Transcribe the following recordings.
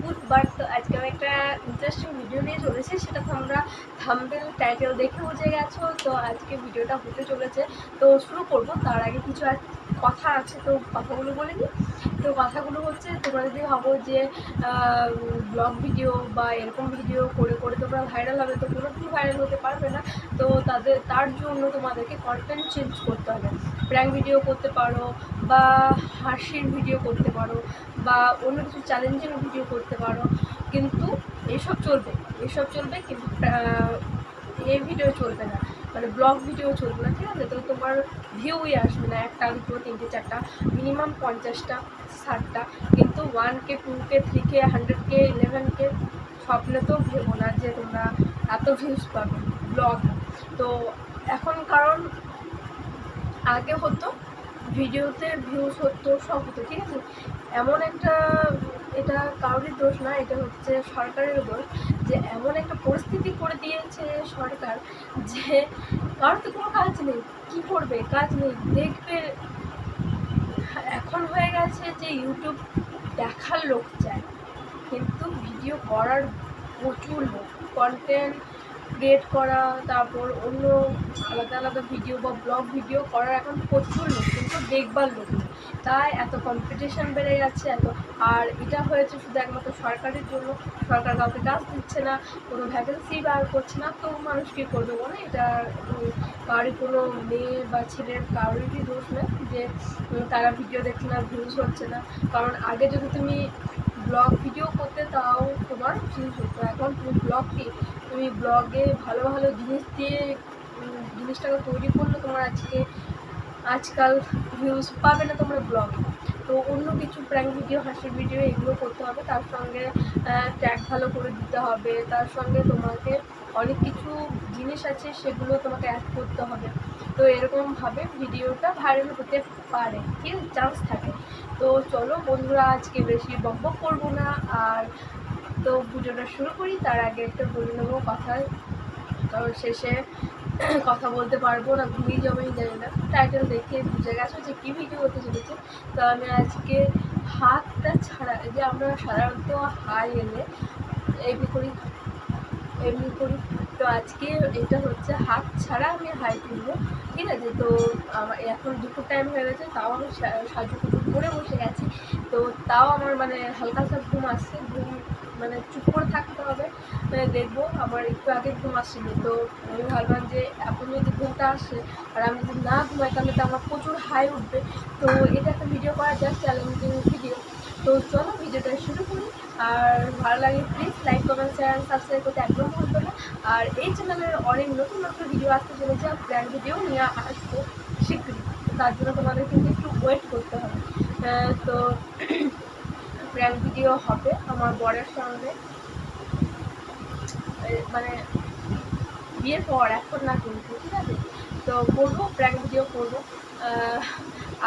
বুধবার। তো আজকে আমি একটা ইন্টারেস্টিং ভিডিও নিয়ে চলেছি, সেটা তোমরা থাম্বনেল টাইটেল দেখে বুঝে গেছো। তো আজকে ভিডিওটা হতে চলেছে, তো শুরু করব। তার আগে কিছু কথা আছে, তো কথাগুলো বলে নিই। তো কথাগুলো হচ্ছে, তোমরা যদি ভাবো যে ব্লগ ভিডিও বা এরকম ভিডিও করে করে তোমরা ভাইরাল হবে, তো কোনোদিন ভাইরাল হতে পারবে না। তো তার জন্য তোমাদেরকে কন্টেন্ট চেঞ্জ করতে হবে। প্র্যাঙ্ক ভিডিও করতে পারো, বা হাসির ভিডিও করতে পারো, বা অন্য কিছু চ্যালেঞ্জিং ভিডিও করতে পারো, কিন্তু এসব চলবে কিন্তু এই ভিডিও চলবে না, মানে ব্লগ ভিডিও চলবে না, ঠিক আছে? তো তোমার ভিউই আসবে না, একটা দুটো তিনটে চারটা, মিনিমাম 50টা 60টা, কিন্তু 1K 2K 3K 100K 11K স্বপ্নে তো ভেবো না যে তোমরা এত ভিউজ পাবে ব্লগ। তো এখন কারণ আগে হতো ভিডিওতে ভিউজ হতো, সব হতো, ঠিক আছে? এমন একটা, এটা কারোরই দোষ না, এটা হচ্ছে সরকারের দোষ, যে এমন একটা পরিস্থিতি করে দিয়েছে সরকার যে কারোর তো কোনো কাজ নেই, কি করবে, কাজ নেই, দেখবে। এখন হয়ে গেছে যে ইউটিউব দেখার লোক চায়, কিন্তু ভিডিও করার প্রচুর লোক, কন্টেন্ট ক্রিয়েট করা, তারপর অন্য আলাদা আলাদা ভিডিও বা ব্লগ ভিডিও করার এখন প্রচুর লোক, কিন্তু দেখবার লোক নেই। তাই এত কম্পিটিশান বেড়ে যাচ্ছে এত। আর এটা হয়েছে শুধু একমাত্র সরকারের জন্য, সরকার কাউকে কাজ দিচ্ছে না, কোনো ভ্যাকেন্সি বার করছে না, তো মানুষ কী করবে বলে? এটা কারোর কোনো মেয়ে বা ছেলের কারোরই দোষ নয় যে তারা ভিডিও দেখছে না, ভিউজ হচ্ছে না। কারণ আগে যদি তুমি ব্লগ ভিডিও করতে, তাও তোমার ভিউজ হতো। এখন তুমি ব্লগে ভালো ভালো জিনিস দিয়ে জিনিসটাকে তৈরি করলে তোমার আজকাল ভিউজ পাবে না তোমরা ব্লগে। তো অন্য কিছু প্র্যাঙ্ক ভিডিও, হাসির ভিডিও এগুলো করতে হবে, তার সঙ্গে ট্যাগ ভালো করে দিতে হবে, তার সঙ্গে তোমাকে অনেক কিছু জিনিস আছে সেগুলো তোমাকে অ্যাড করতে হবে। তো এরকমভাবে ভিডিওটা ভাইরাল হতে পারে, ঠিক আছে? চান্স থাকে। তো চলো বন্ধুরা, আজকে বেশি বকবক করবো না, আর তো ভিডিওটা শুরু করি। তার আগে একটা বলে নেবো কথা, কারণ শেষে কথা বলতে পারবো না, ঘুমিয়ে যাবো জানি না। টাইটেল দেখে বুঝে গেছো যে কী ভিডিও হতে চলেছে। তো আমি আজকে হাতটা ছাড়া, যে আমরা সাধারণত হাই এলে এমনি করি, তো আজকে এটা হচ্ছে হাত ছাড়া আমি হাই তুলবো, ঠিক আছে? তো আমার এখন দুপুর টাইম হয়ে গেছে, তাও আমি সাজুগুজু করে বসে গেছি। তো তাও আমার মানে হালকা হালকা ঘুম আসছে, মানে চুপ করে থাকতে হবে, মানে দেখবো। আমার একটু আগে ঘুম আসছিল, তো আমি ভাবলাম যে এখন যদি ঘুমটা আসে আর আমি যদি না ঘুমাই, তাহলে তো আমার প্রচুর হাই উঠবে। তো এটা একটা ভিডিও করা যায়, চ্যালেঞ্জিং ভিডিও। তো চলো ভিডিওটা শুরু করি। আর ভালো লাগে please like comment share subscribe করতে একদম ভুলবে না। আর এই চ্যানেলের অনেক নতুন নতুন ভিডিও আসতে চলেছে, প্ল্যান ভিডিও নিয়ে আসবো শীঘ্রই। তার জন্য তোমাদের কিন্তু একটু ওয়েট করতে হবে। তো প্র্যাঙ্ক ভিডিও হবে আমার বরের সঙ্গে, মানে বিয়ের পর, এখন না কিন্তু, ঠিক আছে? তো করবো, প্র্যাঙ্ক ভিডিও করবো।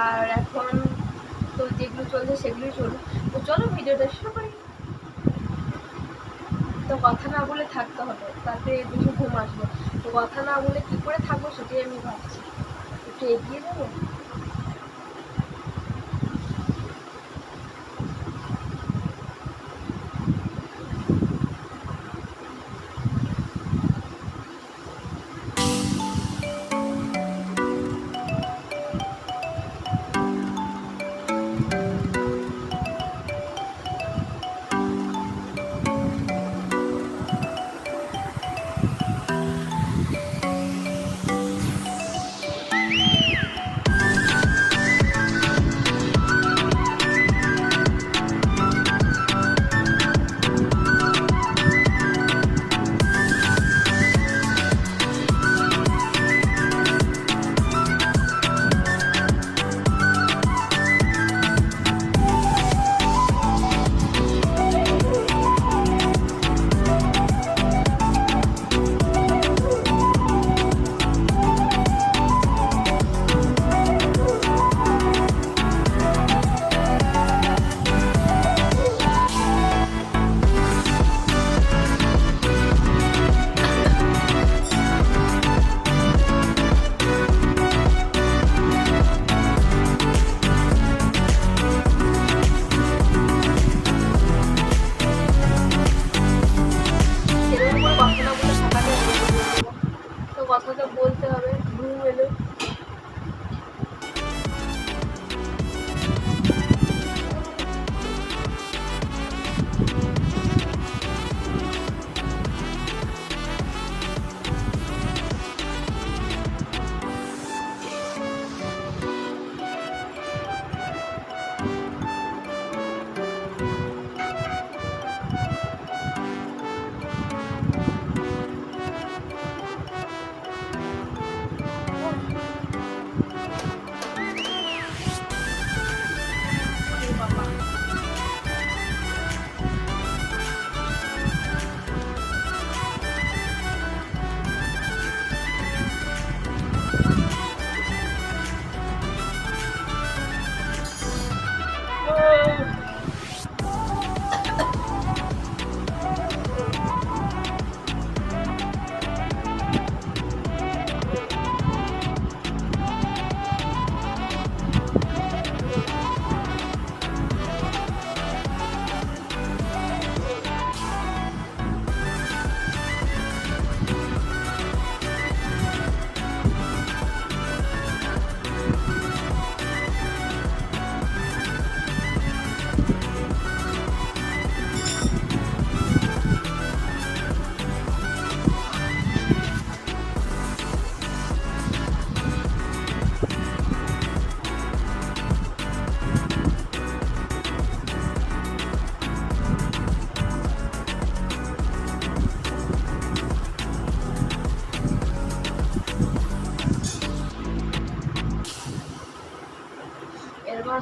আর এখন তো যেগুলো চলছে সেগুলোই চলবে। তো চলো ভিডিওটা শুরু করি। তো কথা না বলে থাকতে হবে, তাতে বেশি ঘুম আসবে। তো কথা না বলে কী করে থাকবো সেটাই আমি ভাবছি, একটু এগিয়ে যাবো।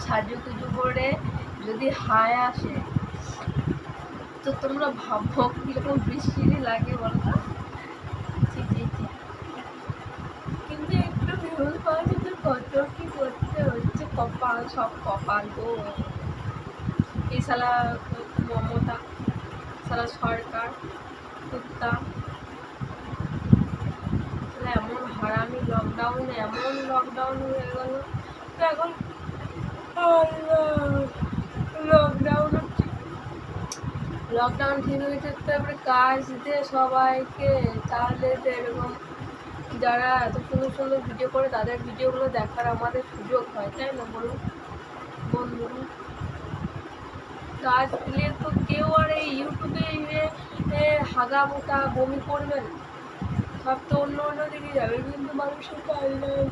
সাজুগুজু করে যদি হায় আসে তো তোমরা ভাবো কিরকম বৃষ্টি লাগে বলো তো। কিন্তু একটু ভিউজ পাওয়ার জন্য কত কি করতে হচ্ছে, কপাল সব কপাল গো। এই শালা মমতা, শালা সরকার কুত্তা, এমন হারামি লকডাউনে এমন লকডাউন হয়ে গেল। তো এখন লকডাউন ঠিক হয়েছে তো এবারে কাজ দে সবাইকে, তাহলে তো এরকম যারা এত সুন্দর সুন্দর ভিডিও করে তাদের ভিডিওগুলো দেখার আমাদের সুযোগ হয়, তাই না বলুন বন্ধুরা? কাজ দিলে তো কেউ আর এই ইউটিউবে হাগা মোটা বমি করবেন, সব তো অন্য অন্য দিকে যাবে, কিন্তু মানুষের কাজ নেই।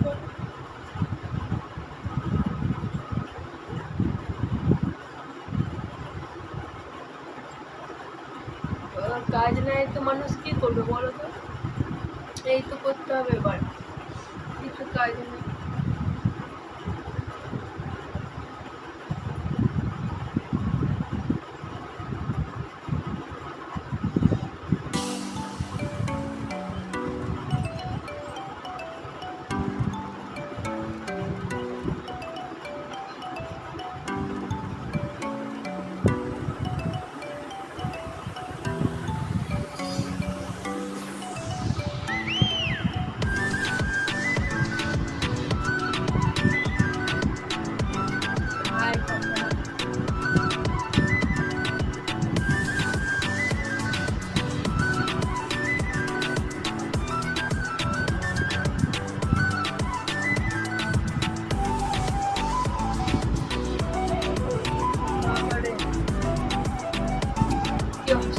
কাজ নেই তো মানুষ কি করবে বলো তো? এই তো করতে হবে, এবার কিছু কাজ নেই।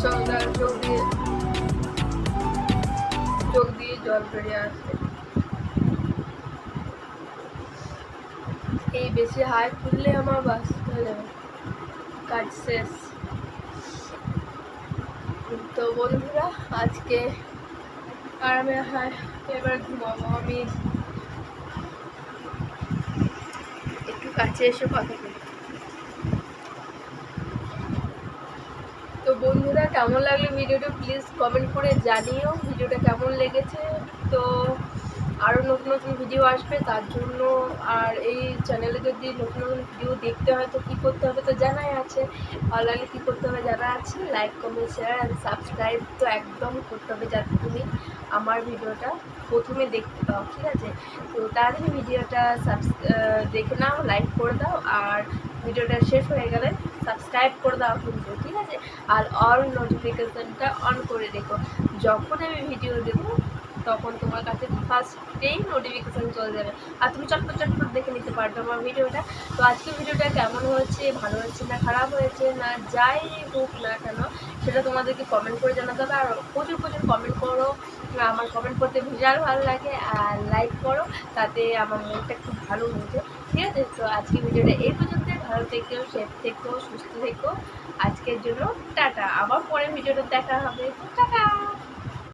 সোংসার চোখ দিয়ে জল বেরিয়ে আসে। এই বেশি হাই তুললে আমার বাস হয়ে যাবে, কাজ শেষ। তো বন্ধুরা আজকে আরামে হয়, এবার ঘুমাবো। আমি একটু কাছে এসে কথা বলি। তো বন্ধুরা কেমন লাগলো ভিডিওটা প্লিজ কমেন্ট করে জানিও ভিডিওটা কেমন লেগেছে। তো আরও নতুন নতুন ভিডিও আসবে তার জন্য, আর এই চ্যানেলে যদি নতুন নতুন ভিডিও দেখতে হয় তো কী করতে হবে তো জানাই আছে, ভালো লাগলে কী করতে হবে জানা আছে, like comment share and subscribe তো একদম করতে হবে যাতে তুমি আমার ভিডিওটা প্রথমে দেখতে পাও, ঠিক আছে? তো তাড়াতাড়ি ভিডিওটা দেখে নাও, লাইক করে দাও, আর ভিডিওটা শেষ হয়ে গেলে সাবস্ক্রাইব করে দাও কিন্তু, ঠিক আছে? আর অল নোটিফিকেশানটা অন করে রেখো, যখন আমি ভিডিও দেবো তখন তোমার কাছে ফার্স্টেই নোটিফিকেশান চলে যাবে, আর তুমি চটপট চটপট দেখে নিতে পারবে আমার ভিডিওটা। তো আজকে ভিডিওটা কেমন হয়েছে, ভালো হয়েছে না খারাপ হয়েছে না যাই হোক না কেন সেটা তোমাদেরকে কমেন্ট করে জানাতে হবে, আর প্রচুর প্রচুর কমেন্ট করো, আমার কমেন্ট করতে ভীষণ ভালো লাগে, আর লাইক করো, তাতে আমার মনটা খুব ভালো হয়েছে, ঠিক আছে? তো আজকে ভিডিওটা এই পর্যন্তই, ভালো থেকো, সেফ থেকো, সুস্থ থেকো। আজকের জন্য টাটা, আবার পরে ভিডিওটা দেখা হবে, টাটা।